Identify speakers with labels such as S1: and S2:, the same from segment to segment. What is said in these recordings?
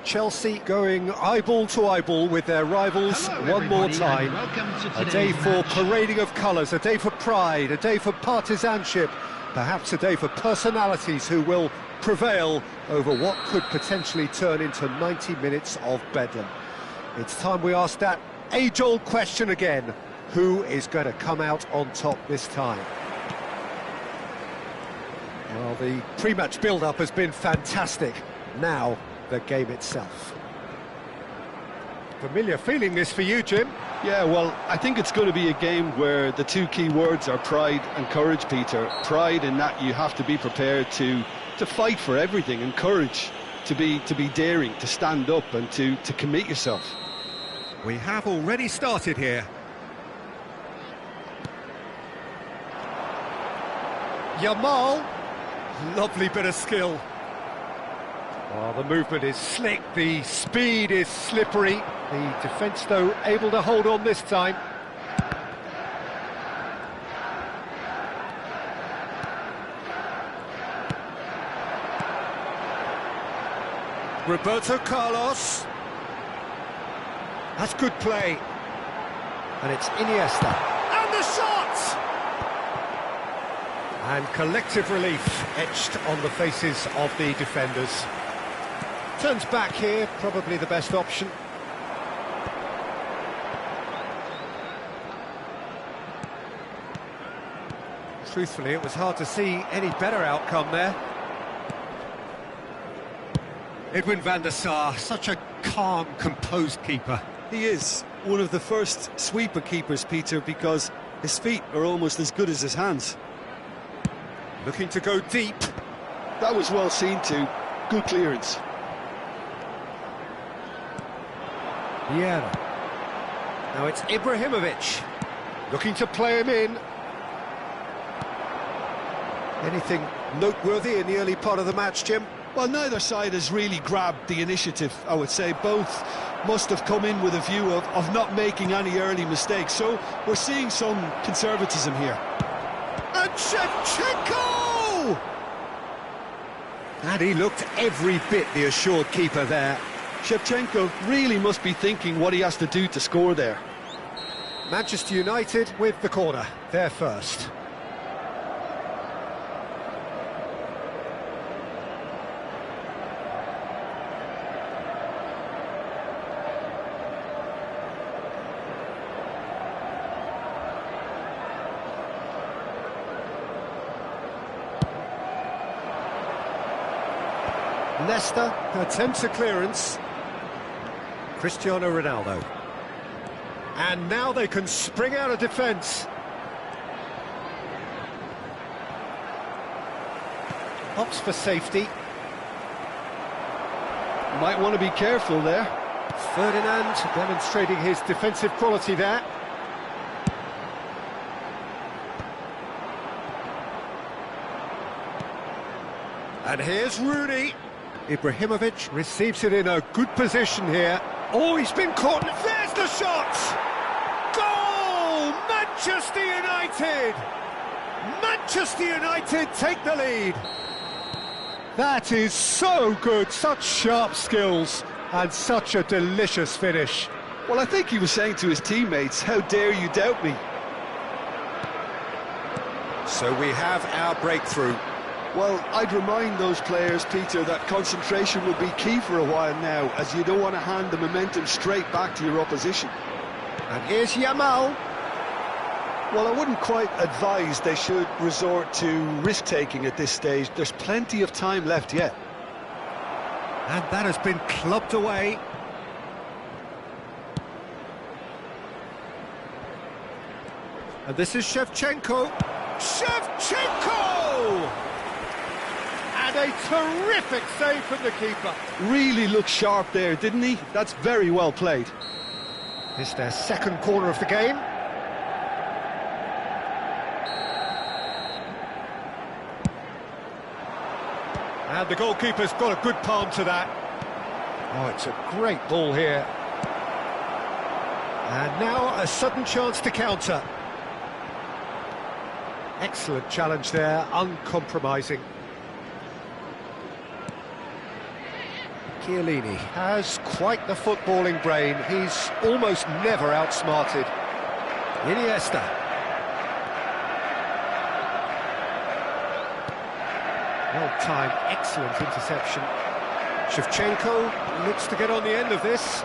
S1: Chelsea going eyeball to eyeball with their rivals. Hello, one more time. A day for parading of colours, a day for pride, a day for partisanship, perhaps a day for personalities who will prevail over what could potentially turn into 90 minutes of bedlam. It's time we ask that age-old question again. Who is going to come out on top this time? Well, the pre-match build-up has been fantastic. Now, the game itself. Familiar feeling this for you, Jim?
S2: Yeah, well, I think it's going to be a game where the two key words are pride and courage, Peter. Pride in that you have to be prepared to fight for everything, and courage to be daring, to stand up and to commit yourself.
S1: We have already started here. Yamal, lovely bit of skill. Well, the movement is slick, the speed is slippery. The defence, though, able to hold on this time. Roberto Carlos. That's good play. And it's Iniesta. And the shot! And collective relief etched on the faces of the defenders. Turns back here, probably the best option. Truthfully, it was hard to see any better outcome there. Edwin van der Sar, such a calm, composed keeper.
S2: He is one of the first sweeper keepers, Peter, because his feet are almost as good as his hands.
S1: Looking to go deep.
S2: That was well seen too. Good clearance.
S1: Vieira. Now it's Ibrahimovic. Looking to play him in. Anything noteworthy in the early part of the match, Jim?
S2: Well, neither side has really grabbed the initiative, I would say. Both must have come in with a view of not making any early mistakes. So we're seeing some conservatism here.
S1: And Shevchenko! And he looked every bit the assured keeper there.
S2: Shevchenko really must be thinking what he has to do to score there.
S1: Manchester United with the corner, they're first. Leicester attempts a clearance. Cristiano Ronaldo. And now they can spring out of defence. Opts for safety.
S2: Might want to be careful there.
S1: Ferdinand demonstrating his defensive quality there. And here's Rooney. Ibrahimovic receives it in a good position here. Oh, he's been caught. There's the shot! Goal! Manchester United! Manchester United take the lead. That is so good, such sharp skills and such a delicious finish.
S2: Well, I think he was saying to his teammates, how dare you doubt me?
S1: So we have our breakthrough.
S2: Well, I'd remind those players, Peter, that concentration will be key for a while now, as you don't want to hand the momentum straight back to your opposition.
S1: And here's Yamal.
S2: Well, I wouldn't quite advise they should resort to risk-taking at this stage. There's plenty of time left yet.
S1: And that has been clubbed away. And this is Shevchenko. Shevchenko! And a terrific save from the keeper.
S2: Really looked sharp there, didn't he? That's very well played.
S1: It's their second corner of the game. And the goalkeeper's got a good palm to that. Oh, it's a great ball here. And now a sudden chance to counter. Excellent challenge there, uncompromising. Chiellini has quite the footballing brain. He's almost never outsmarted. Iniesta. Well-timed, excellent interception. Shevchenko looks to get on the end of this.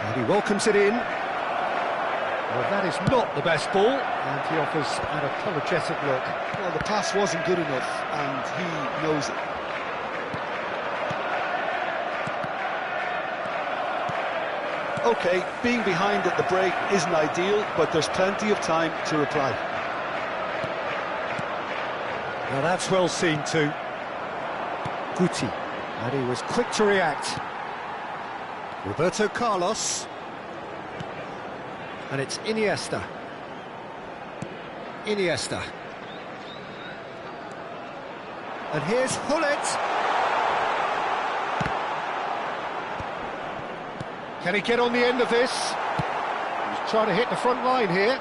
S1: And he welcomes it in. Well, that is not the best ball, and he offers an apologetic look.
S2: Well, the pass wasn't good enough, and he knows it. OK, being behind at the break isn't ideal, but there's plenty of time to reply.
S1: Now that's well seen too. Guti, and he was quick to react. Roberto Carlos. And it's Iniesta. Iniesta. And here's Hullet. Can he get on the end of this? He's trying to hit the front line here.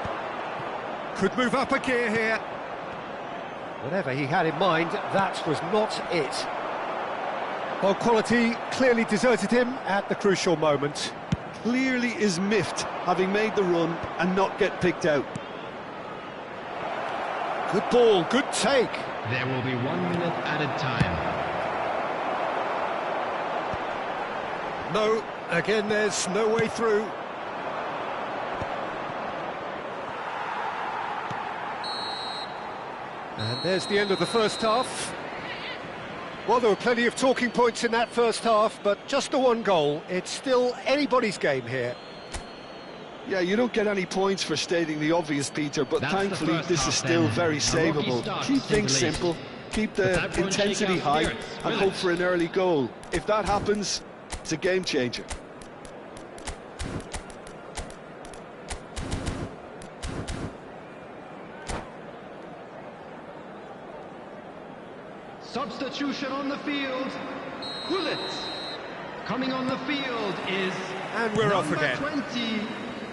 S1: Could move up a gear here. Whatever he had in mind, that was not it. Well, quality clearly deserted him at the crucial moment.
S2: Clearly is miffed, having made the run and not get picked out.
S1: Good ball, good take.
S3: There will be 1 minute added time.
S1: No, again there's no way through. And there's the end of the first half. Well, there were plenty of talking points in that first half, but just the one goal. It's still anybody's game here.
S2: Yeah, you don't get any points for stating the obvious, Peter, but thankfully this is still very savable. Keep things simple, keep the intensity high, and hope for an early goal. If that happens, it's a game changer.
S3: Substitution on the field. Hullet. Coming on the field is...
S1: And we're off again.
S3: 20,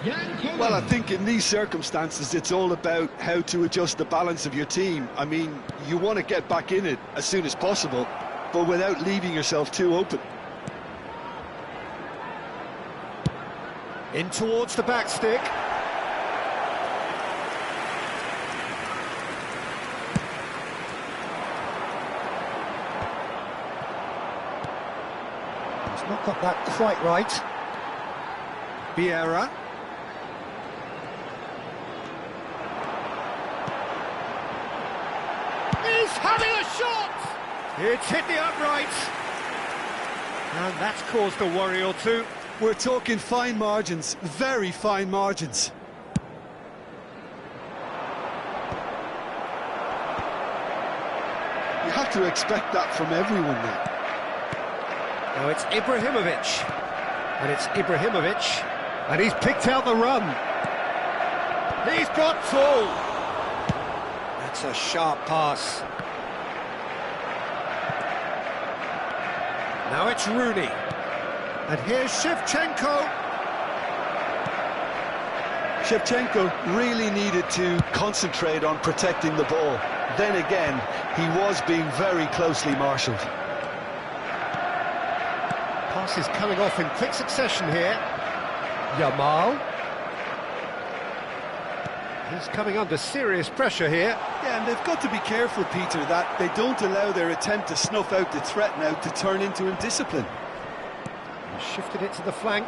S3: Jan Koeman.
S2: Well, I think in these circumstances, it's all about how to adjust the balance of your team. I mean, you want to get back in it as soon as possible, but without leaving yourself too open.
S1: In towards the back stick. He's not got that quite right. Vieira. He's having a shot! It's hit the upright. And that's caused a worry or two.
S2: We're talking fine margins, very fine margins. You have to expect that from everyone now.
S1: Now it's Ibrahimovic. And it's Ibrahimovic. And he's picked out the run. He's got full. That's a sharp pass. Now it's Rooney. And here's Shevchenko.
S2: Shevchenko really needed to concentrate on protecting the ball. Then again, he was being very closely marshalled.
S1: Passes coming off in quick succession here. Yamal. He's coming under serious pressure here.
S2: Yeah, and they've got to be careful, Peter, that they don't allow their attempt to snuff out the threat now to turn into indiscipline.
S1: He shifted it to the flank.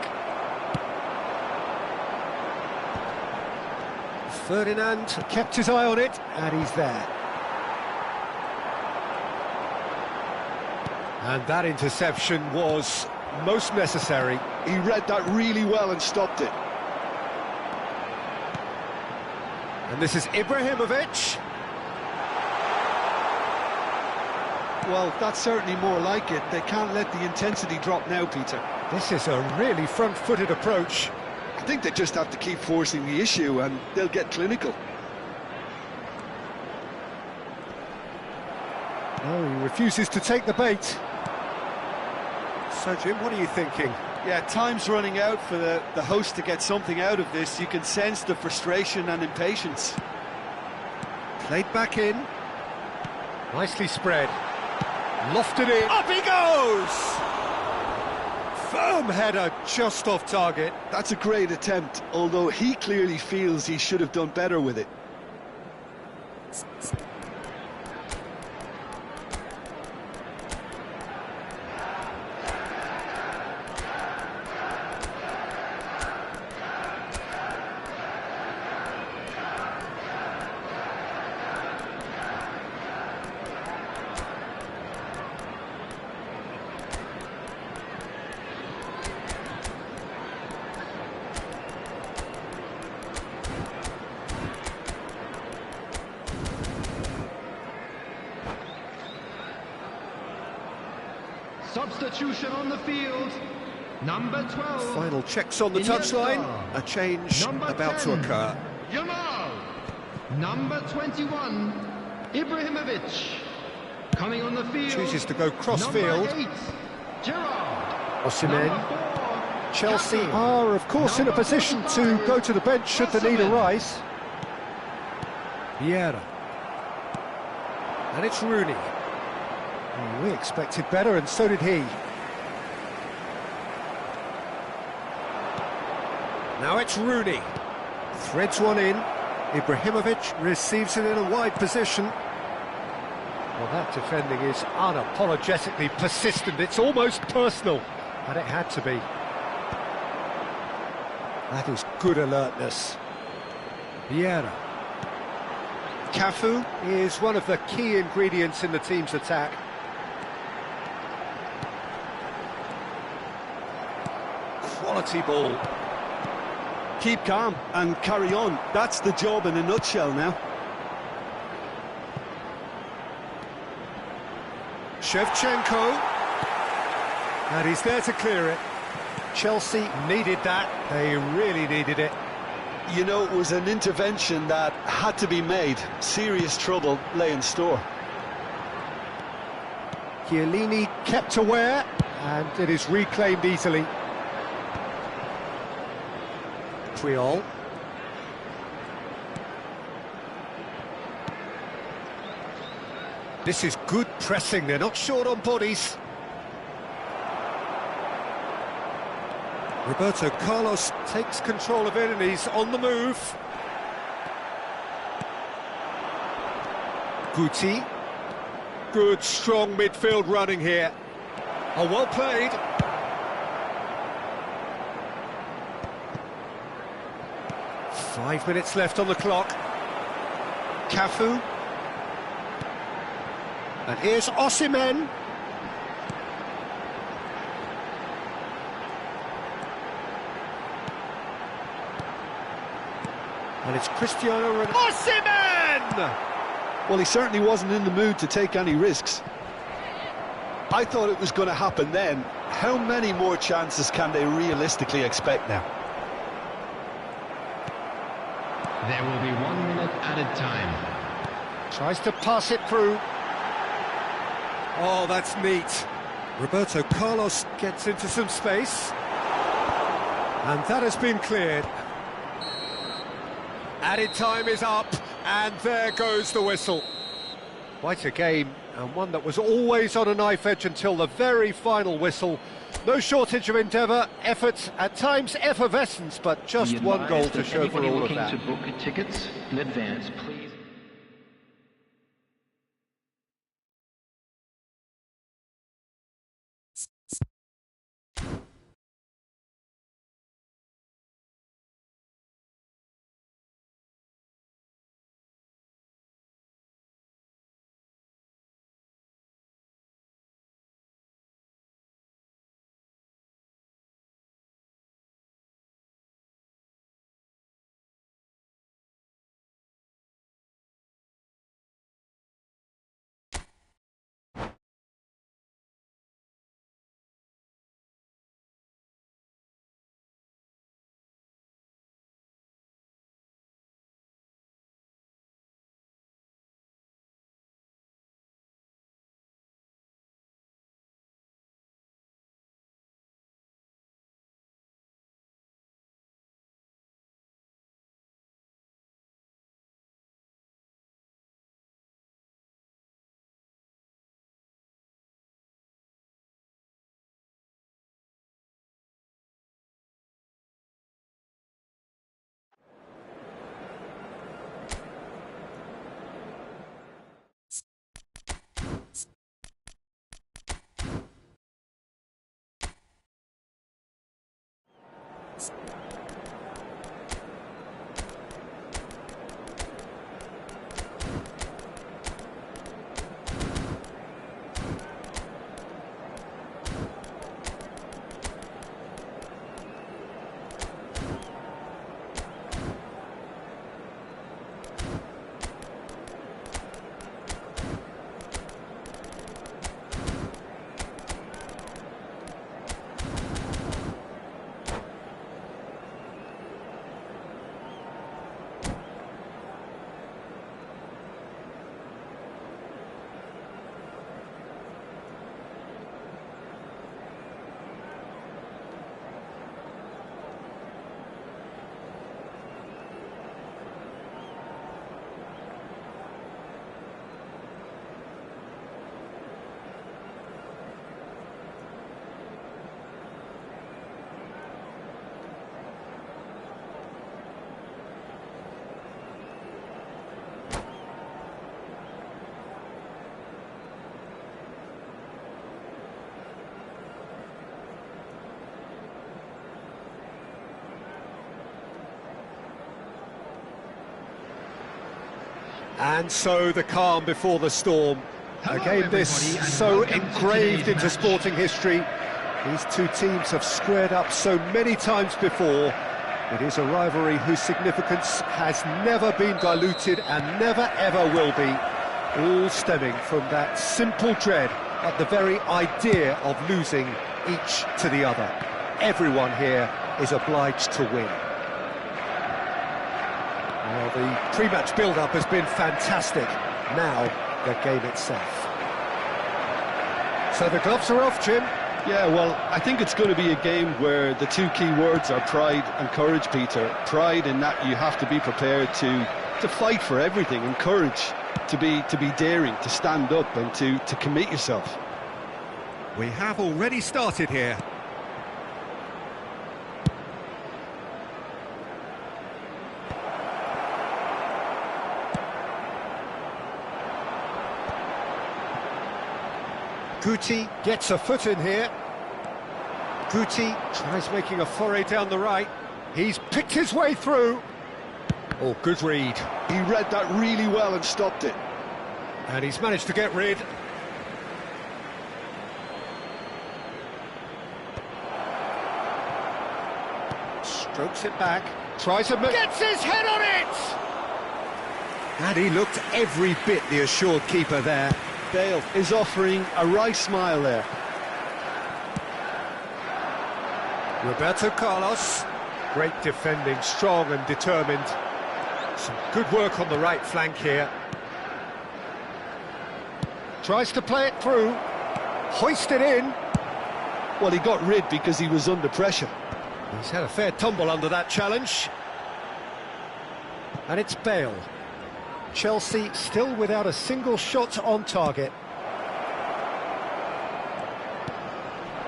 S1: Ferdinand kept his eye on it, and he's there. And that interception was most necessary.
S2: He read that really well and stopped it.
S1: And this is Ibrahimovic.
S2: Well, that's certainly more like it. They can't let the intensity drop now, Peter.
S1: This is a really front-footed approach.
S2: I think they just have to keep forcing the issue and they'll get clinical.
S1: No, he refuses to take the bait. So, Jim, what are you thinking?
S2: Yeah, time's running out for the host to get something out of this. You can sense the frustration and impatience.
S1: Played back in. Nicely spread. Lofted in. Up he goes! Firm header just off target.
S2: That's a great attempt, although he clearly feels he should have done better with it.
S3: Substitution on the field. Number 12.
S1: Final checks on the touchline. A change about to occur.
S3: Yamal. Number 21. Ibrahimovic. Coming on the field.
S1: Chooses to go cross-field.
S3: Number 8. Gerrard.
S1: Osimhen. Chelsea are, of course, in a position to go to the bench should the need arise. Vieira. And it's Rooney. We expected better, and so did he. Now it's Rooney. Threads one in. Ibrahimovic receives it in a wide position. Well, that defending is unapologetically persistent. It's almost personal, but it had to be. That is good alertness. Vieira. Cafu is one of the key ingredients in the team's attack. Quality ball.
S2: Keep calm and carry on. That's the job in a nutshell now.
S1: Shevchenko. And he's there to clear it. Chelsea needed that. They really needed it.
S2: You know, it was an intervention that had to be made. Serious trouble lay in store.
S1: Chiellini kept aware, and it is reclaimed easily. Puyol. This is good pressing, they're not short on bodies. Roberto Carlos takes control of it and he's on the move. Guti. Good, strong midfield running here. Oh, well played. Five minutes left on the clock. Cafu. And here's Osimhen. And it's Cristiano Ronaldo. Osimhen!
S2: Well, he certainly wasn't in the mood to take any risks. I thought it was going to happen then. How many more chances can they realistically expect now?
S3: There will be 1 minute added time.
S1: Tries to pass it through. Oh, that's neat. Roberto Carlos gets into some space. And that has been cleared. Added time is up, and there goes the whistle. Quite a game, and one that was always on a knife edge until the very final whistle. No shortage of endeavour, effort, at times effervescence, but just one goal to show for all of that.
S3: To book tickets in advance, please.
S1: And so the calm before the storm. A game this so engraved into sporting history. These two teams have squared up so many times before. It is a rivalry whose significance has never been diluted and never ever will be. All stemming from that simple dread at the very idea of losing each to the other. Everyone here is obliged to win. Well, the pre-match build-up has been fantastic. Now, the game itself. So the gloves are off, Jim.
S2: Yeah, well, I think it's going to be a game where the two key words are pride and courage, Peter. Pride in that you have to be prepared to fight for everything, and courage to be daring, to stand up and to commit yourself.
S1: We have already started here. Guti gets a foot in here. Guti tries making a foray down the right. He's picked his way through. Oh, good read.
S2: He read that really well and stopped it.
S1: And he's managed to get rid. Strokes it back. Tries to... Gets his head on it! And he looked every bit the assured keeper there.
S2: Bale is offering a wry smile there.
S1: Roberto Carlos, great defending, strong and determined. Some good work on the right flank here. Tries to play it through, hoist it in.
S2: Well, he got rid because he was under pressure.
S1: He's had a fair tumble under that challenge. And it's Bale. Chelsea still without a single shot on target.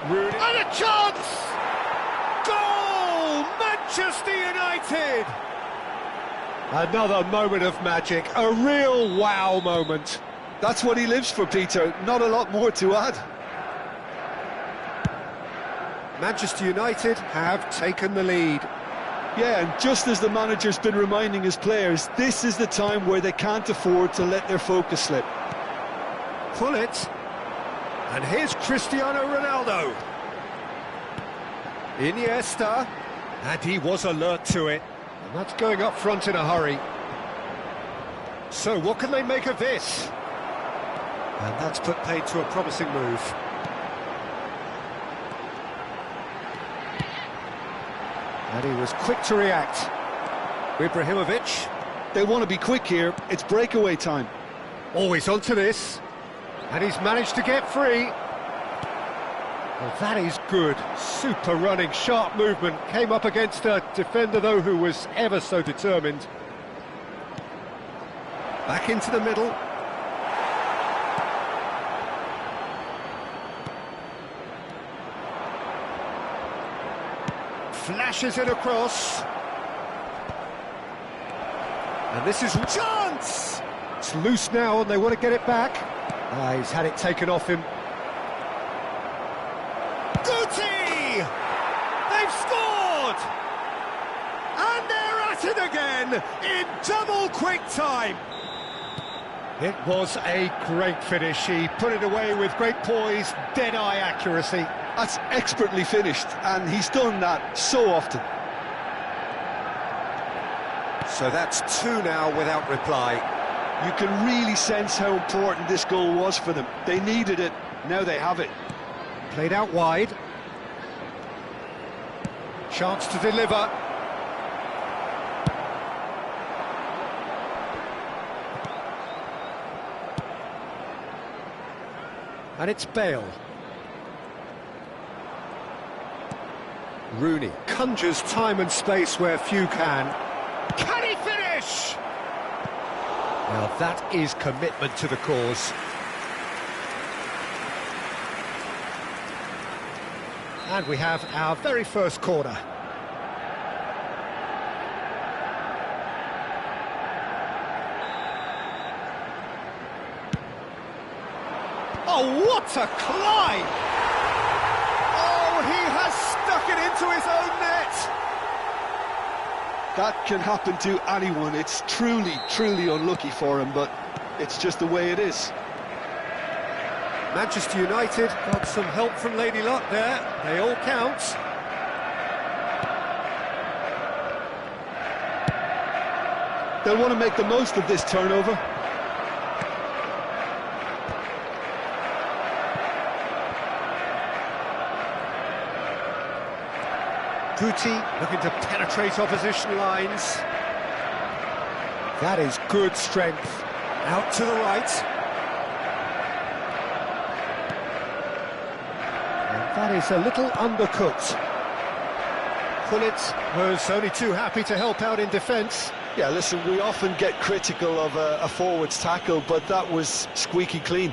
S1: Rooney. And a chance! Goal! Manchester United! Another moment of magic, a real wow moment.
S2: That's what he lives for, Peter. Not a lot more to add.
S1: Manchester United have taken the lead.
S2: Yeah, and just as the manager's been reminding his players, this is the time where they can't afford to let their focus slip.
S1: Gullit. And here's Cristiano Ronaldo. Iniesta. And he was alert to it. And that's going up front in a hurry. So what can they make of this? And that's put paid to a promising move. And he was quick to react. Ibrahimovic.
S2: They want to be quick here. It's breakaway time.
S1: Always onto this. And he's managed to get free. Well, that is good. Super running, sharp movement. Came up against a defender, though, who was ever so determined. Back into the middle. Flashes it across. And this is chance! It's loose now and they want to get it back. He's had it taken off him. Guti! They've scored! And they're at it again in double quick time. It was a great finish. He put it away with great poise, dead-eye accuracy.
S2: That's expertly finished, and he's done that so often.
S1: So that's two now without reply.
S2: You can really sense how important this goal was for them. They needed it, now they have it.
S1: Played out wide. Chance to deliver. And it's Bale. Rooney conjures time and space where few can. Can he finish? Now that is commitment to the cause. And we have our very first corner. Oh, what a climb! Oh, he has stuck it into his own net!
S2: That can happen to anyone. It's truly, truly unlucky for him, but it's just the way it is.
S1: Manchester United got some help from Lady Luck there. They all count.
S2: They'll want to make the most of this turnover.
S1: Guti looking to penetrate opposition lines. That is good strength. Out to the right. And that is a little undercooked. Gullit was only too happy to help out in defence.
S2: Yeah, listen, we often get critical of a forward's tackle, but that was squeaky clean.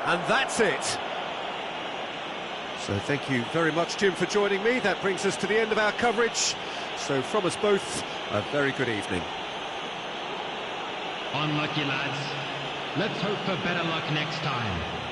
S1: And that's it. So thank you very much, Jim, for joining me. That brings us to the end of our coverage. So from us both, a very good evening.
S3: Unlucky, lads. Let's hope for better luck next time.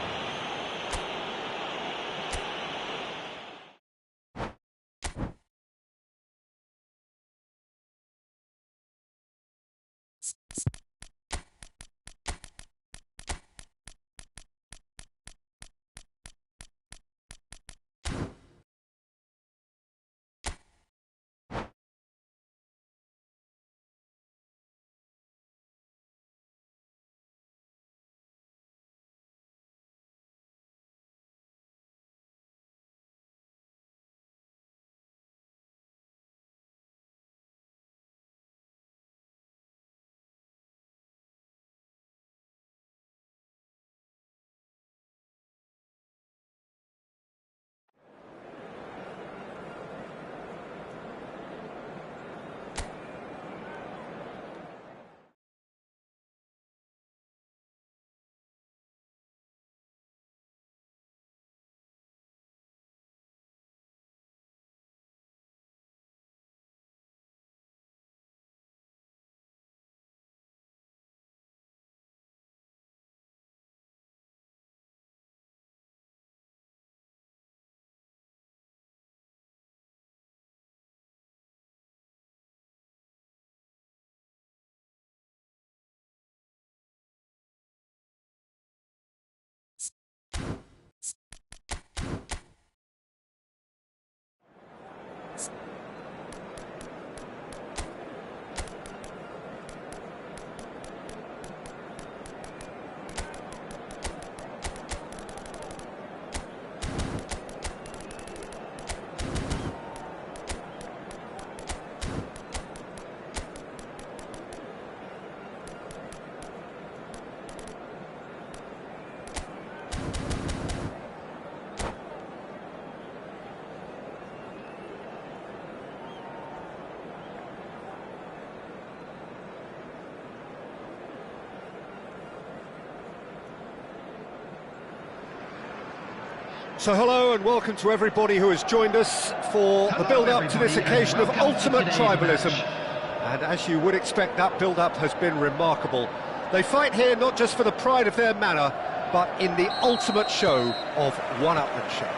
S1: So hello and welcome to everybody who has joined us for the build-up to this occasion of ultimate tribalism. And as you would expect, that build-up has been remarkable. They fight here not just for the pride of their manor, but in the ultimate show of one-upmanship.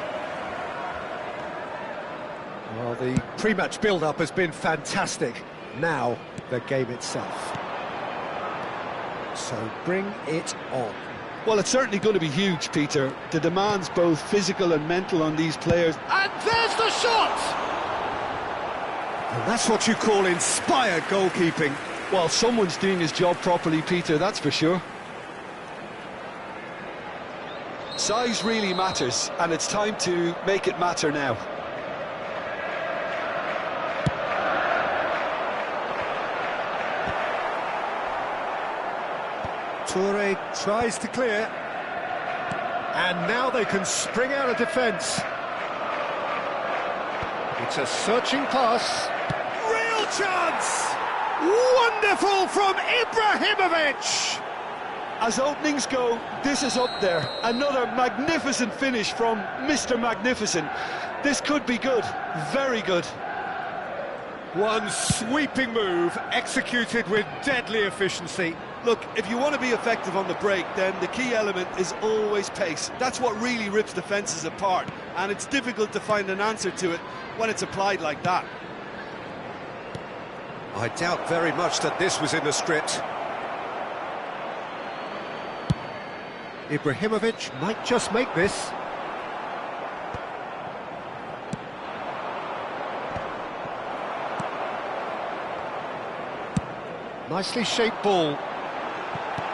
S1: Well, the pre-match build-up has been fantastic. Now, the game itself. So bring it on.
S2: Well, it's certainly going to be huge, Peter. The demands, both physical and mental, on these players.
S1: And there's the shot! And that's what you call inspired goalkeeping.
S2: Well, someone's doing his job properly, Peter, that's for sure. Size really matters, and it's time to make it matter now.
S1: Toure tries to clear, and now they can spring out of defence. It's a searching pass. Real chance! Wonderful from Ibrahimovic!
S2: As openings go, this is up there. Another magnificent finish from Mr. Magnificent. This could be good, very good.
S1: One sweeping move, executed with deadly efficiency.
S2: Look, if you want to be effective on the break, then the key element is always pace. That's what really rips defences apart, and it's difficult to find an answer to it when it's applied like that.
S1: I doubt very much that this was in the script. Ibrahimovic might just make this. Nicely shaped ball.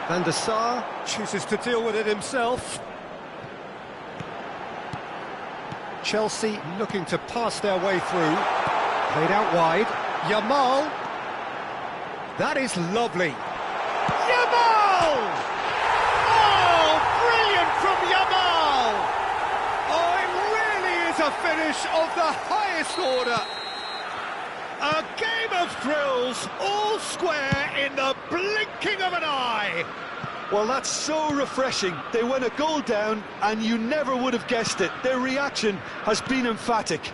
S1: Van der Sar chooses to deal with it himself. Chelsea looking to pass their way through. Played out wide. Yamal. That is lovely. Yamal! Oh, brilliant from Yamal! Oh, it really is a finish of the highest order. A game of thrills, all square in the blinking of an eye.
S2: Well, that's so refreshing. They went a goal down, and you never would have guessed it. Their reaction has been emphatic.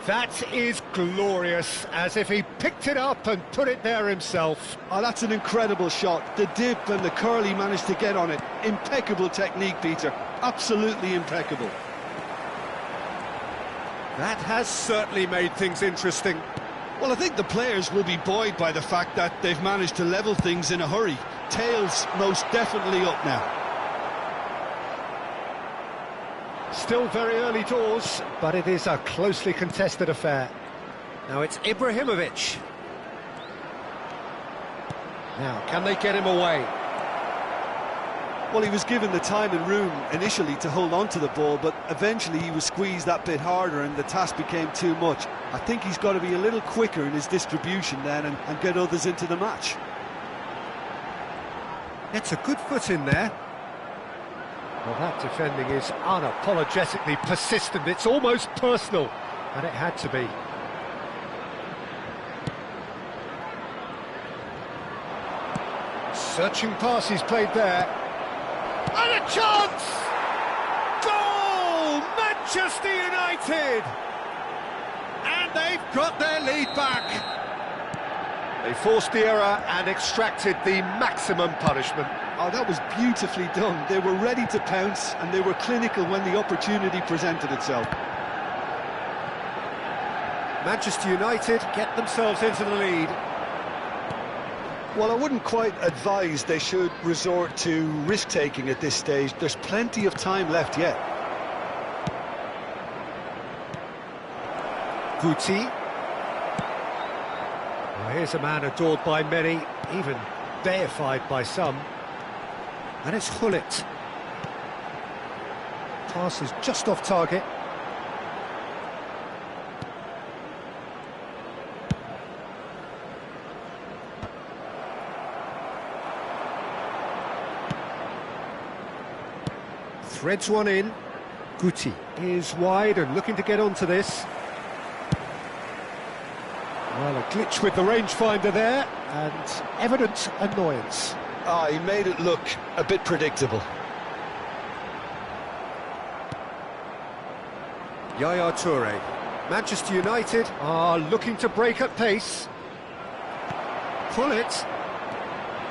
S1: That is glorious, as if he picked it up and put it there himself.
S2: Oh, that's an incredible shot. The dip and the curl he managed to get on it. Impeccable technique, Peter. Absolutely impeccable.
S1: That has certainly made things interesting.
S2: Well, I think the players will be buoyed by the fact that they've managed to level things in a hurry. Tails most definitely up now.
S1: Still very early doors, but it is a closely contested affair. Now it's Ibrahimovic. Now, can they get him away?
S2: Well, he was given the time and room initially to hold on to the ball, but eventually he was squeezed that bit harder and the task became too much. I think he's got to be a little quicker in his distribution then and get others into the match.
S1: It's a good foot in there. Well, that defending is unapologetically persistent. It's almost personal, and it had to be. Searching pass he's played there. And a chance! Goal! Manchester United! And they've got their lead back. They forced the error and extracted the maximum punishment.
S2: Oh, that was beautifully done. They were ready to pounce and they were clinical when the opportunity presented itself.
S1: Manchester United get themselves into the lead.
S2: Well, I wouldn't quite advise they should resort to risk-taking at this stage. There's plenty of time left yet.
S1: Guti. Well, here's a man adored by many, even deified by some. And it's Gullit. Pass is just off target. Threads one in. Guti is wide and looking to get onto this. Well, a glitch with the rangefinder there, and evident annoyance.
S2: Ah, he made it look a bit predictable.
S1: Yaya Toure. Manchester United are looking to break at pace. Gullit.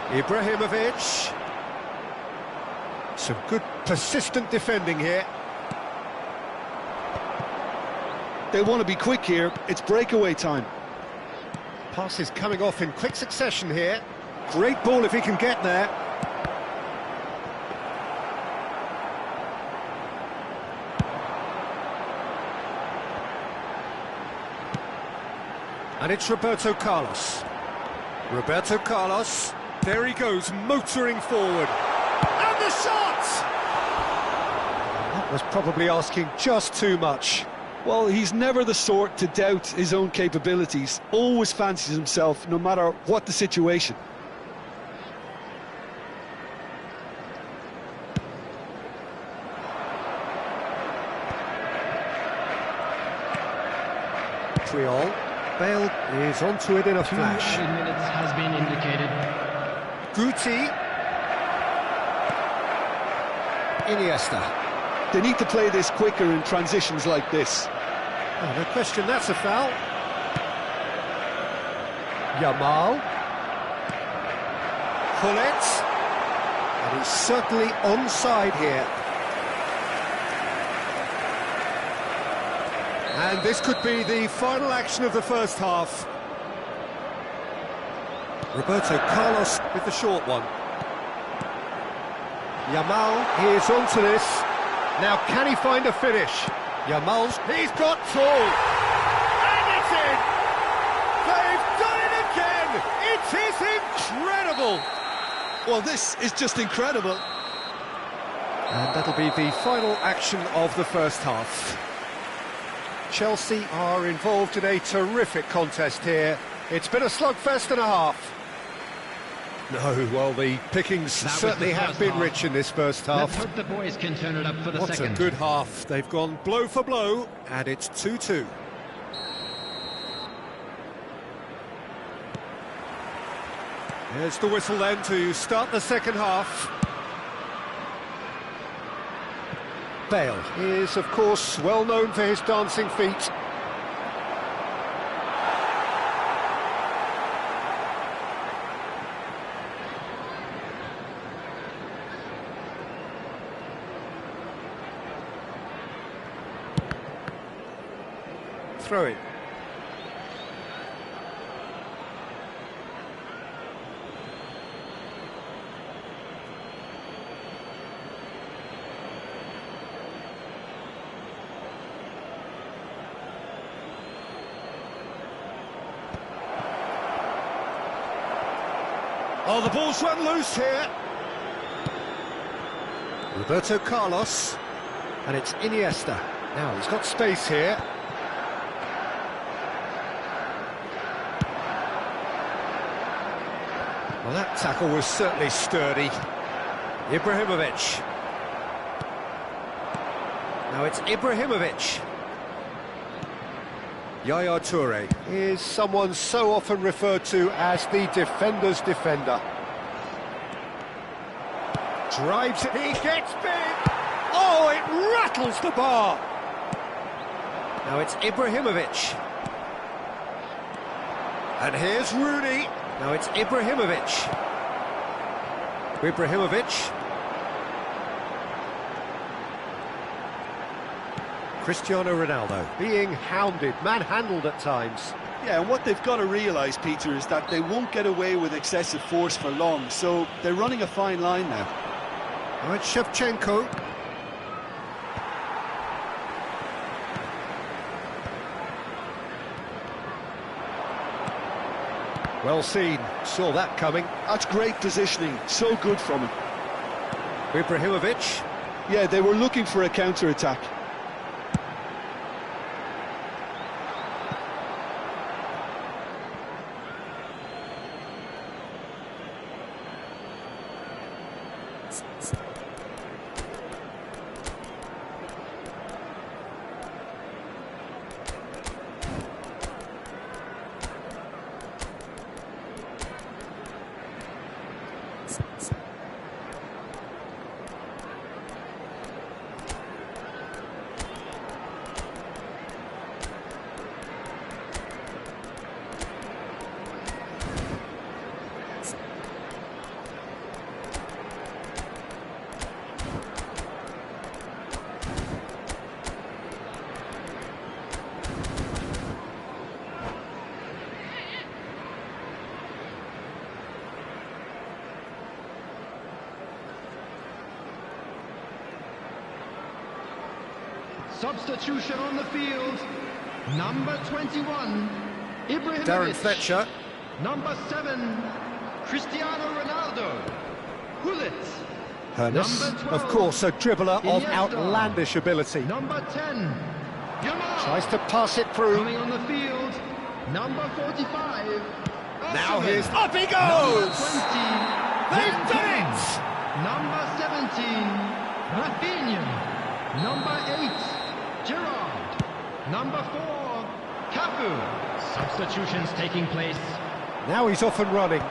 S1: Ibrahimovic. Some good persistent defending here.
S2: They want to be quick here. It's breakaway time.
S1: Passes coming off in quick succession here. Great ball if he can get there. And it's Roberto Carlos. Roberto Carlos. There he goes, motoring forward. And the shot! That was probably asking just too much.
S2: Well, he's never the sort to doubt his own capabilities. Always fancies himself, no matter what the situation.
S1: Triol. Bale is onto it in a flash.
S3: 2 minutes has been indicated.
S1: Guti. Iniesta.
S2: They need to play this quicker in transitions like this.
S1: Oh, no question, that's a foul. Yamal. Gullit. And he's certainly onside here. And this could be the final action of the first half. Roberto Carlos with the short one. Yamal, he is onto this. Now, can he find a finish? Yamal's, he's got two! And it's in! They've done it again! It is incredible!
S2: Well, this is just incredible.
S1: And that'll be the final action of the first half. Chelsea are involved in a terrific contest here. It's been a slugfest and a half. No, well, the pickings certainly have been rich in this first half.
S3: Let's hope the boys can turn it up for the second.
S1: What a good half. They've gone blow for blow, and it's 2-2. Here's the whistle then to start the second half. Bale is, of course, well known for his dancing feet. Throw it. Oh, the ball's run loose here. Roberto Carlos. And it's Iniesta. Now, he's got space here. Well, that tackle was certainly sturdy. Ibrahimovic. Now it's Ibrahimovic. Yaya Toure is someone so often referred to as the defender's defender. Drives it, he gets big! Oh, it rattles the bar! Now it's Ibrahimovic. And here's Rooney. Now it's Ibrahimovic. Ibrahimovic. Cristiano Ronaldo being hounded, manhandled at times.
S2: Yeah, and what they've got to realise, Peter, is that they won't get away with excessive force for long, so they're running a fine line now.
S1: Now it's Shevchenko. Well seen, saw that coming.
S2: That's great positioning, so good from him.
S1: Ibrahimovic.
S2: Yeah, they were looking for a counter-attack.
S3: Substitution on the field. Number 21, Ibrahimovic.
S1: Darren Fletcher.
S3: Number 7, Cristiano Ronaldo. Gullit.
S1: Hoeneß,
S3: Number 12,
S1: of course, a dribbler of
S3: Iniesta.
S1: outlandish ability.
S3: Number 10, Yamal.
S1: Tries to pass it through.
S3: Coming on the field, number 45.
S1: Now
S3: Osimhen.
S1: here's... Up he
S3: Number
S1: goes!
S3: 20,
S1: They've
S3: Van
S1: done
S3: Dijk.
S1: it!
S3: Number 17, Rafinha. Number 8, Gerrard. Number 4, Cafu. Substitutions taking place.
S1: Now he's off and running.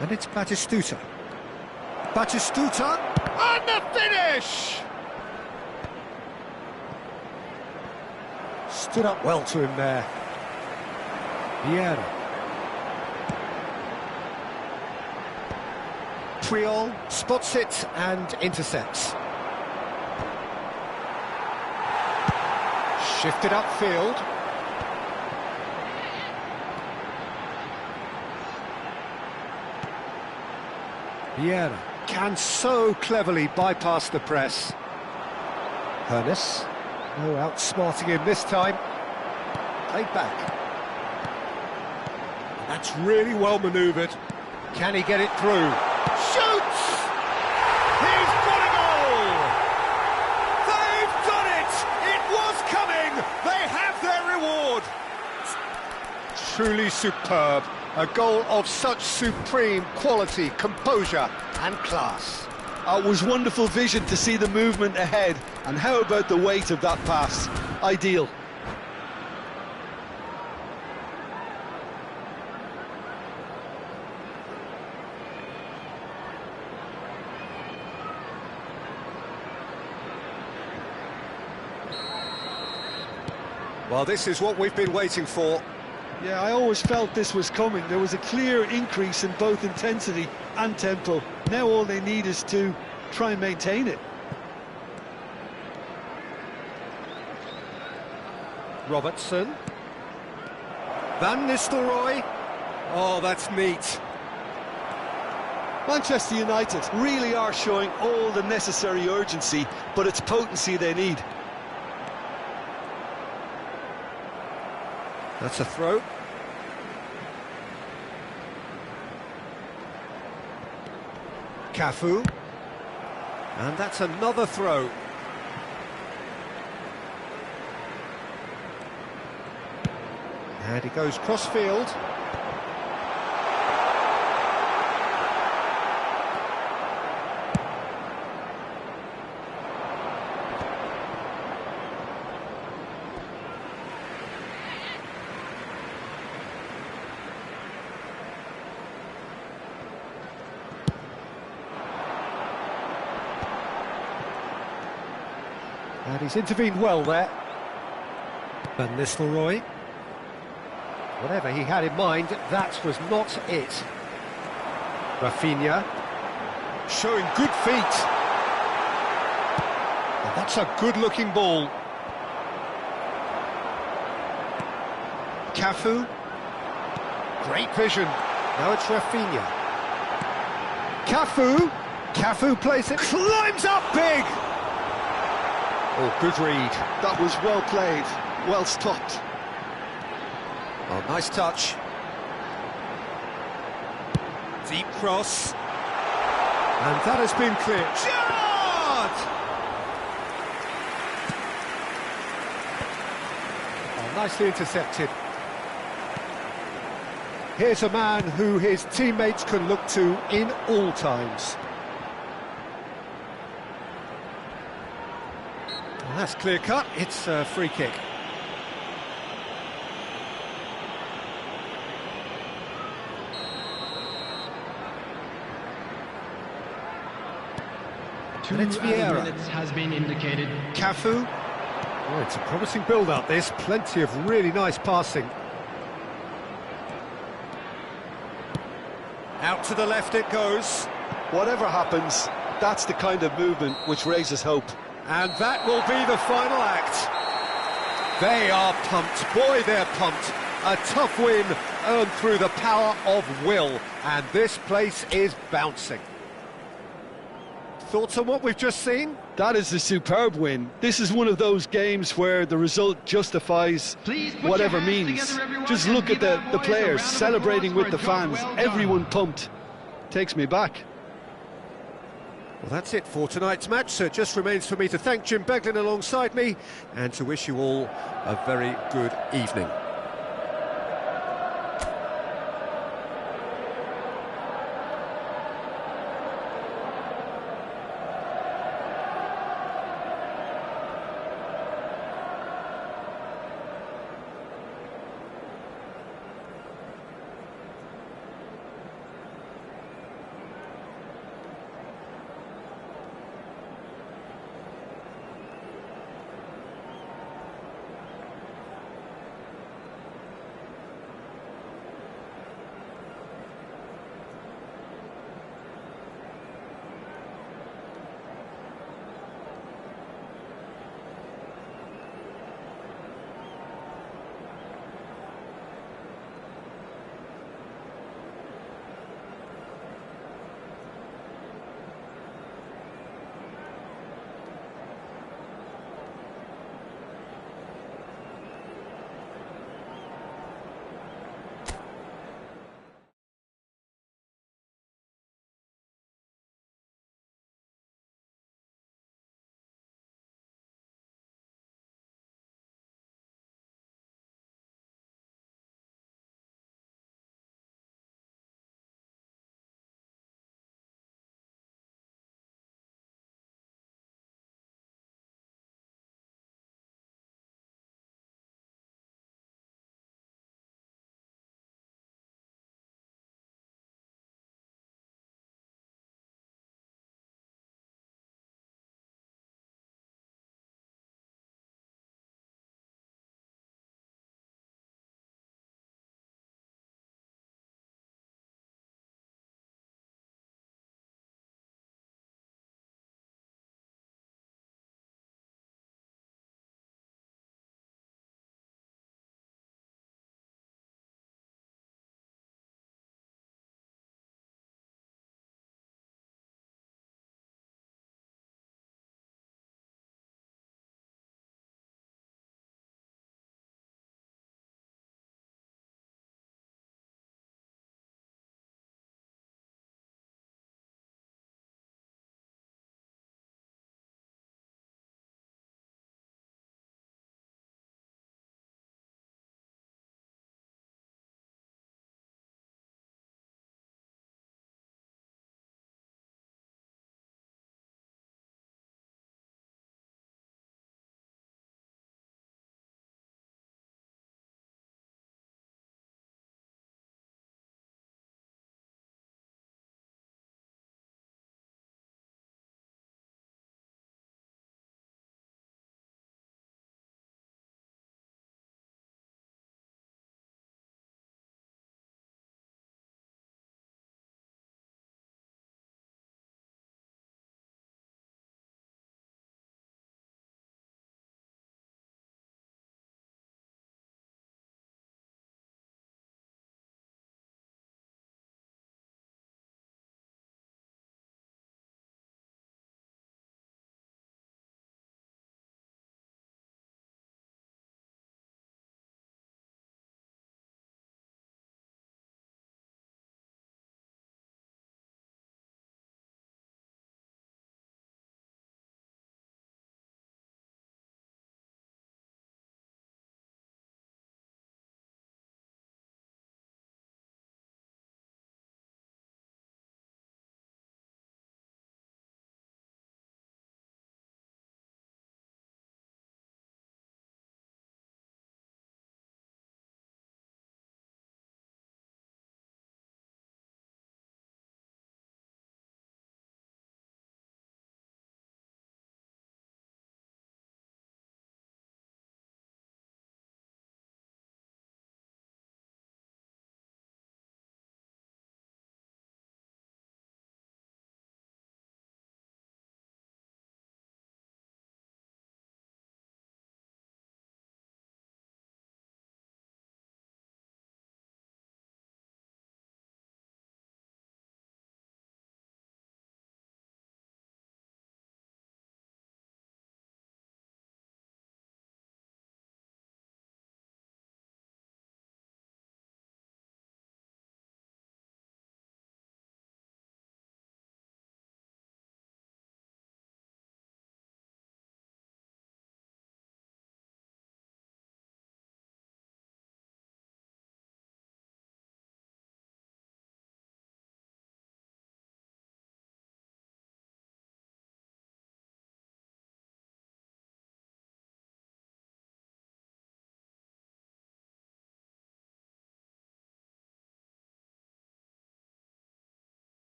S1: And it's Batistuta. Batistuta, and the finish! Stood up well to him there. Vieira. Puyol spots it and intercepts. Shifted upfield. Vieira can so cleverly bypass the press. Hoeneß, no outsmarting him this time. Played back. That's really well manoeuvred. Can he get it through? Shoots! He's got a goal! They've done it! It was coming! They have their reward! Truly superb. A goal of such supreme quality, composure and class.
S2: It was wonderful vision to see the movement ahead, and how about the weight of that pass? Ideal.
S1: Well, this is what we've been waiting for.
S2: Yeah, I always felt this was coming. There was a clear increase in both intensity and tempo. Now all they need is to try and maintain it.
S1: Robertson. Van Nistelrooy. Oh, that's neat.
S2: Manchester United really are showing all the necessary urgency, but it's potency they need.
S1: That's a throw. Cafu. And that's another throw. And he goes cross-field. And he's intervened well there. Van Nistelrooy. Whatever he had in mind, that was not it. Rafinha. Showing good feet. And that's a good-looking ball. Cafu. Great vision. Now it's Rafinha. Cafu. Cafu plays it. Climbs up big. Oh, good read.
S2: That was well played, well stopped.
S1: Oh, nice touch. Deep cross. And that has been cleared. Gerrard! Oh, nicely intercepted. Here's a man who his teammates can look to in all times. Well, that's clear cut. It's a free kick.
S3: Two
S1: it's Vieira.
S3: minutes has been indicated.
S1: Cafu. Oh, it's a promising build-up, this. Plenty of really nice passing. Out to the left it goes.
S2: Whatever happens, that's the kind of movement which raises hope.
S1: And that will be the final act. They are pumped. Boy, they're pumped. A tough win earned through the power of will. And this place is bouncing. Thoughts on what we've just seen?
S2: That is a superb win. This is one of those games where the result justifies whatever means. Just look at the players celebrating with the fans. Everyone pumped. Takes me back.
S1: Well, that's it for tonight's match, so it just remains for me to thank Jim Beglin alongside me and to wish you all a very good evening.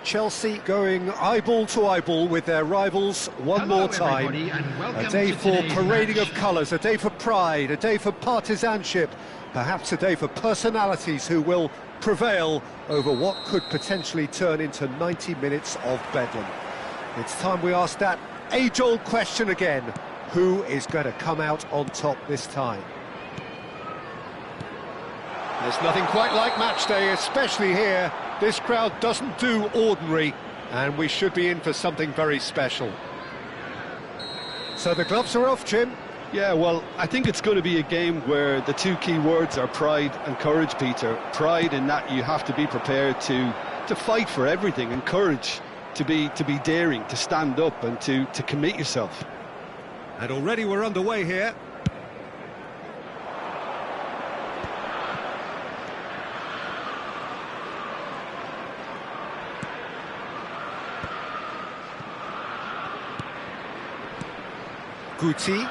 S1: Chelsea going eyeball to eyeball with their rivals one
S3: Hello,
S1: more time.
S3: everybody, and welcome
S1: A day
S3: to
S1: for
S3: today's
S1: parading
S3: match.
S1: of colours, a day for pride, a day for partisanship, perhaps a day for personalities who will prevail over what could potentially turn into 90 minutes of bedlam. It's time we ask that age-old question again: who is going to come out on top this time? There's nothing quite like match day, especially here. This crowd doesn't do ordinary, and we should be in for something very special. So the gloves are off, Jim.
S2: Yeah, well, I think it's going to be a game where the two key words are pride and courage, Peter. Pride in that you have to be prepared to fight for everything, and courage to be daring, to stand up and to commit yourself.
S1: And already we're underway here. Guti,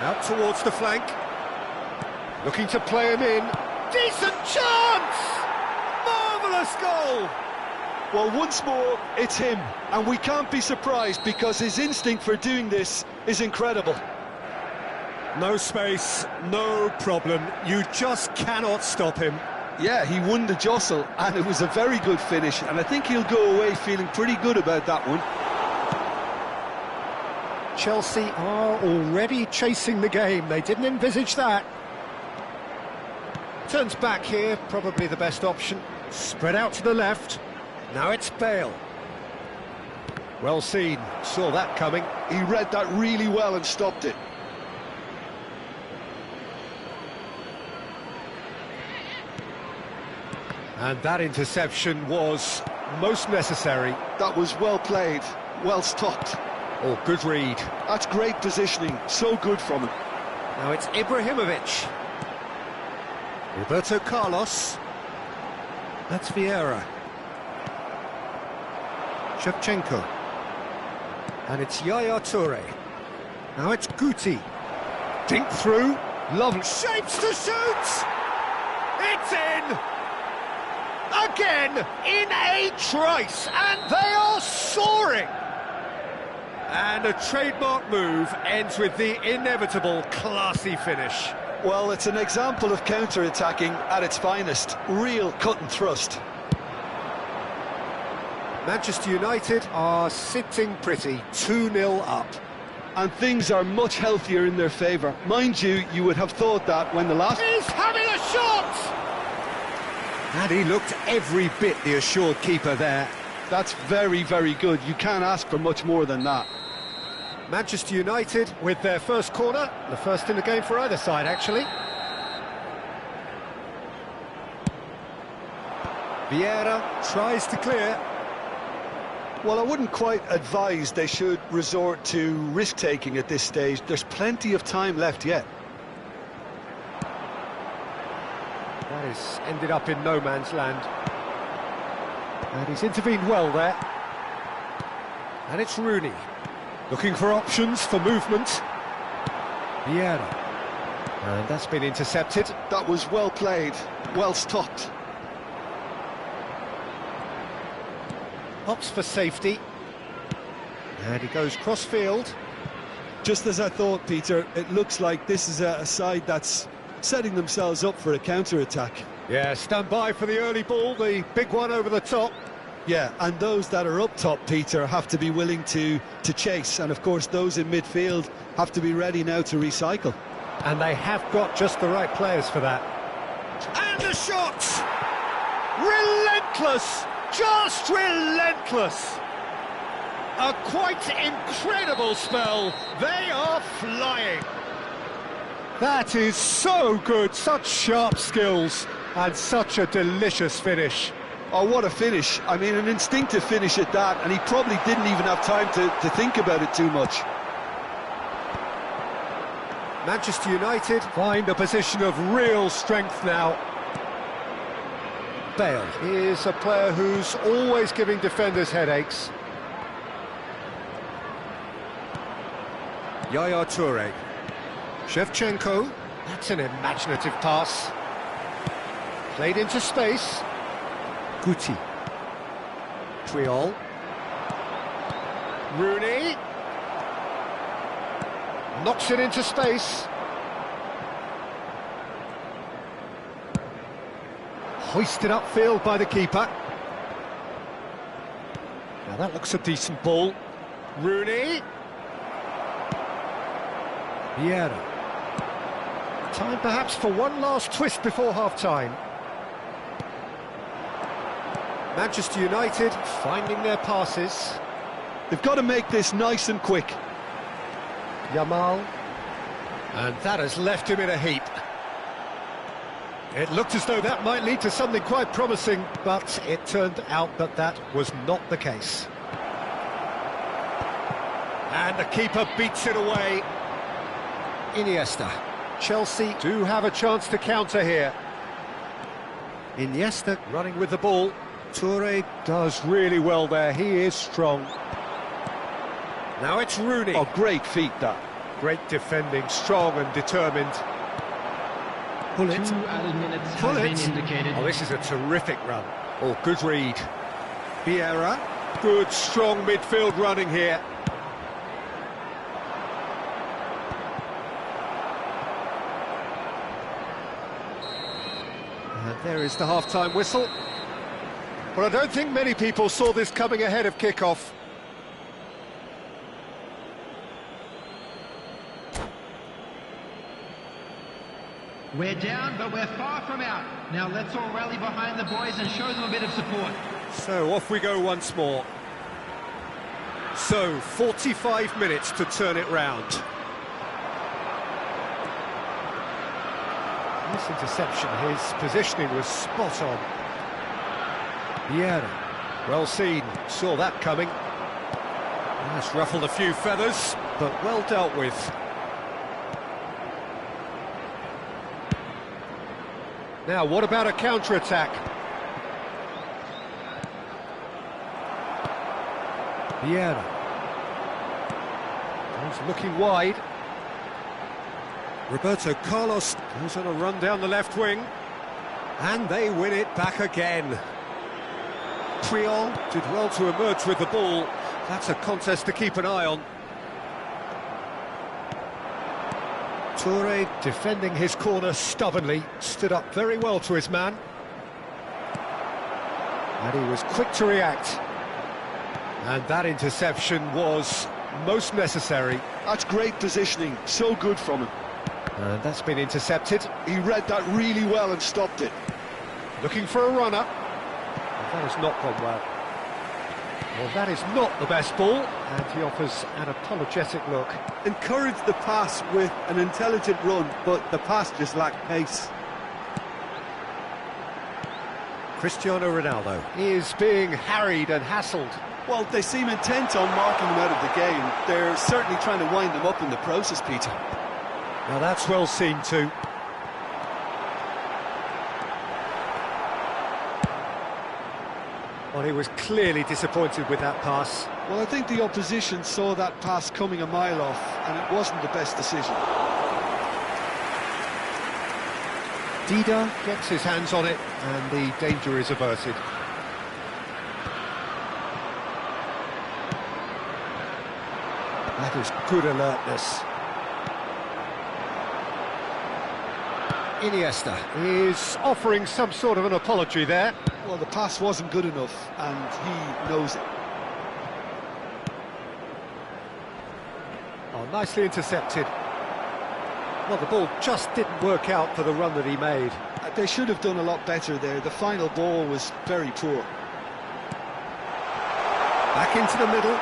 S1: out towards the flank, looking to play him in. Decent chance! Marvellous goal!
S2: Well, once more, it's him, and we can't be surprised because his instinct for doing this is incredible.
S1: No space, no problem. You just cannot stop him.
S2: Yeah, he won the jostle, and it was a very good finish, and I think he'll go away feeling pretty good about that one.
S1: Chelsea are already chasing the game. They didn't envisage that. Turns back here, probably the best option. Spread out to the left. Now it's Bale. Well seen, saw that coming.
S2: He read that really well and stopped it.
S1: And that interception was most necessary.
S2: That was well played, well stopped.
S1: Oh, good read.
S2: That's great positioning, so good from him.
S1: Now it's Ibrahimovic. Roberto Carlos. That's Vieira. Shevchenko. And it's Yaya Toure. Now it's Guti. Dink through. Lovely shapes to shoot! It's in! Again, in a trice, and they are soaring! And a trademark move ends with the inevitable classy finish.
S2: Well, it's an example of counter-attacking at its finest. Real cut and thrust.
S1: Manchester United are sitting pretty, 2-0 up.
S2: And things are much healthier in their favour. Mind you, you would have thought that when the last...
S1: He's having a shot! And he looked every bit the assured keeper there.
S2: That's very, very good. You can't ask for much more than that.
S1: Manchester United with their first corner, the first in the game for either side, actually. Vieira tries to clear.
S2: Well, I wouldn't quite advise they should resort to risk-taking at this stage. There's plenty of time left yet.
S1: That has ended up in no man's land. And he's intervened well there. And it's Rooney. Looking for options for movement. Vieira. And that's been intercepted.
S2: That was well played, well stopped.
S1: Opts for safety. And he goes cross-field.
S2: Just as I thought, Peter, it looks like this is a side that's setting themselves up for a counter-attack.
S1: Yeah, stand by for the early ball, the big one over the top.
S2: Yeah, and those that are up top, Peter, have to be willing to chase. And, of course, those in midfield have to be ready now to recycle.
S1: And they have got just the right players for that. And the shot! Relentless! Just relentless! A quite incredible spell. They are flying. That is so good, such sharp skills, and such a delicious finish.
S2: Oh, what a finish. I mean, an instinctive finish at that, and he probably didn't even have time to think about it too much.
S1: Manchester United find a position of real strength now. Bale is a player who's always giving defenders headaches. Yaya Toure. Shevchenko. That's an imaginative pass. Played into space. Guti. Puyol. Rooney. Knocks it into space. Hoisted upfield by the keeper. Now that looks a decent ball. Rooney. Vieira. Time perhaps for one last twist before half-time. Manchester United finding their passes.
S2: They've got to make this nice and quick.
S1: Yamal. And that has left him in a heap. It looked as though that might lead to something quite promising, but it turned out that that was not the case. And the keeper beats it away. Iniesta. Chelsea do have a chance to counter here. Iniesta running with the ball. Toure does really well there, he is strong. Now it's Rooney.
S2: Oh, great feat that.
S1: Great defending, strong and determined. Pull it.
S3: 2 added minutes has been indicated.
S1: Oh, this is a terrific run. Oh, good read. Vieira. Good, strong midfield running here. And there is the half-time whistle. But I don't think many people saw this coming ahead of kick-off.
S3: We're down, but we're far from out. Now let's all rally behind the boys and show them a bit of support.
S1: So off we go once more. So 45 minutes to turn it round. This interception, his positioning was spot on. Vieira, well seen, saw that coming. That's ruffled a few feathers, but well dealt with. Now, what about a counter-attack? Vieira. He's looking wide. Roberto Carlos goes on a run down the left wing. And they win it back again. Puyol did well to emerge with the ball. That's a contest to keep an eye on. Toure defending his corner stubbornly, stood up very well to his man. And he was quick to react. And that interception was most necessary.
S2: That's great positioning, so good from him.
S1: And that's been intercepted.
S2: He read that really well and stopped it.
S1: Looking for a runner. That has not gone well. Well, that is not the best ball, and he offers an apologetic look.
S2: Encouraged the pass with an intelligent run, but the pass just lacked pace.
S1: Cristiano Ronaldo is being harried and hassled.
S2: Well, they seem intent on marking him out of the game. They're certainly trying to wind him up in the process, Peter.
S1: Now that's well seen too. Well, he was clearly disappointed with that pass.
S2: Well, I think the opposition saw that pass coming a mile off, and it wasn't the best decision.
S1: Dida gets his hands on it, and the danger is averted. That is good alertness. Iniesta is offering some sort of an apology there.
S2: Well, the pass wasn't good enough, and he knows it.
S1: Oh, nicely intercepted. Well, the ball just didn't work out for the run that he made.
S2: They should have done a lot better there. The final ball was very poor.
S1: Back into the middle.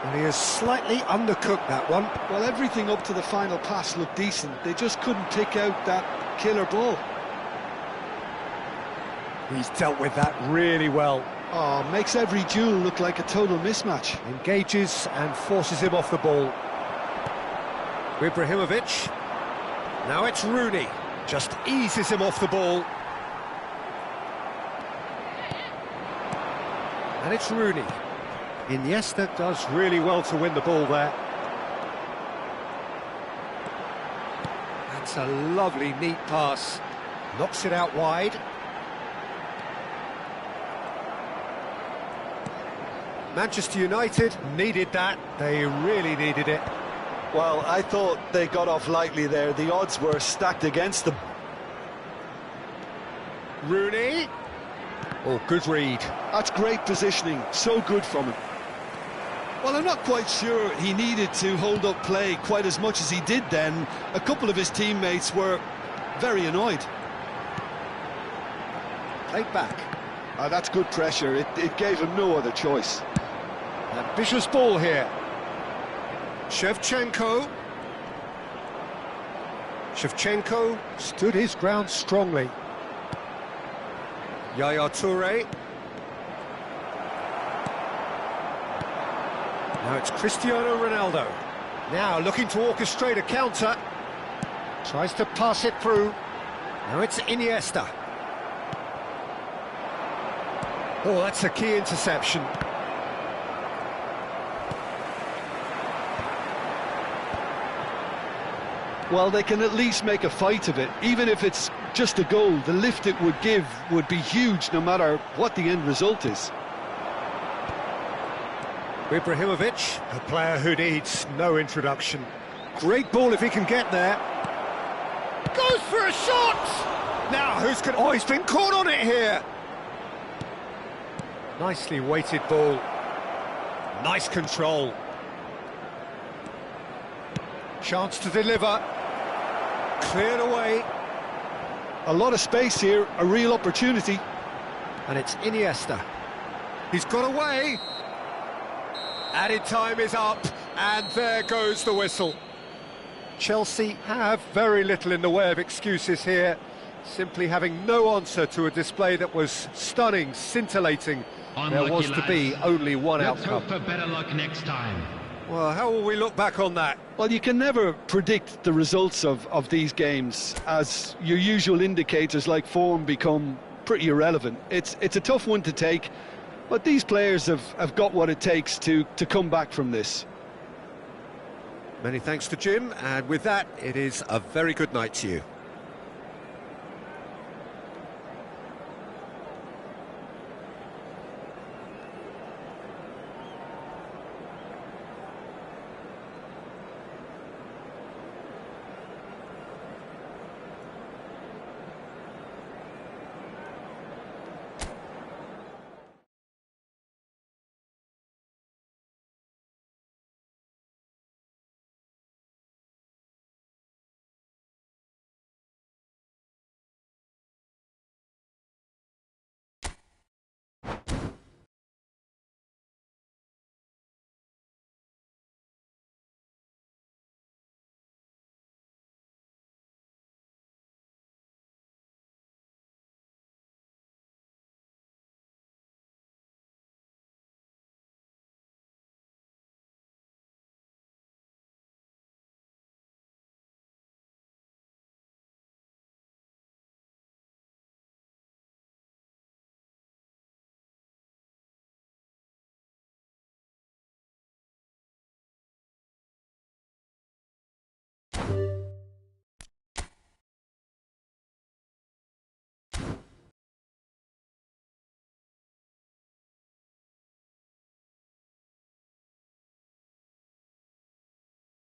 S1: And he has slightly undercooked that one.
S2: Well, everything up to the final pass looked decent. They just couldn't pick out that killer ball.
S1: He's dealt with that really well.
S2: Oh, makes every duel look like a total mismatch.
S1: Engages and forces him off the ball. Ibrahimovic. Now it's Rooney. Just eases him off the ball. And it's Rooney. Iniesta does really well to win the ball there. That's a lovely, neat pass. Knocks it out wide. Manchester United needed that. They really needed it.
S2: Well, I thought they got off lightly there. The odds were stacked against them.
S1: Rooney. Oh, good read.
S2: That's great positioning. So good from him. Well, I'm not quite sure he needed to hold up play quite as much as he did then. A couple of his teammates were very annoyed.
S1: Played back.
S2: That's good pressure. It gave him no other choice.
S1: Ambitious ball here. Shevchenko. Shevchenko stood his ground strongly. Yaya Toure. Now it's Cristiano Ronaldo. Now looking to orchestrate a counter. Tries to pass it through. Now it's Iniesta. Oh, that's a key interception.
S2: Well, they can at least make a fight of it. Even if it's just a goal, the lift it would give would be huge no matter what the end result is.
S1: Ibrahimovic, a player who needs no introduction. Great ball if he can get there. Goes for a shot! Now, who's going to... Oh, he's been caught on it here! Nicely weighted ball. Nice control. Chance to deliver. Cleared away.
S2: A lot of space here, a real opportunity.
S1: And it's Iniesta. He's got away. Added time is up, and there goes the whistle. Chelsea have very little in the way of excuses here, simply having no answer to a display that was stunning, scintillating. There was to be only one outcome.
S3: Let's hope for better luck next time.
S1: Well, how will we look back on that?
S2: Well, you can never predict the results of these games, as your usual indicators like form become pretty irrelevant. It's a tough one to take, but these players have got what it takes to come back from this.
S1: Many thanks to Jim, and with that, it is a very good night to you.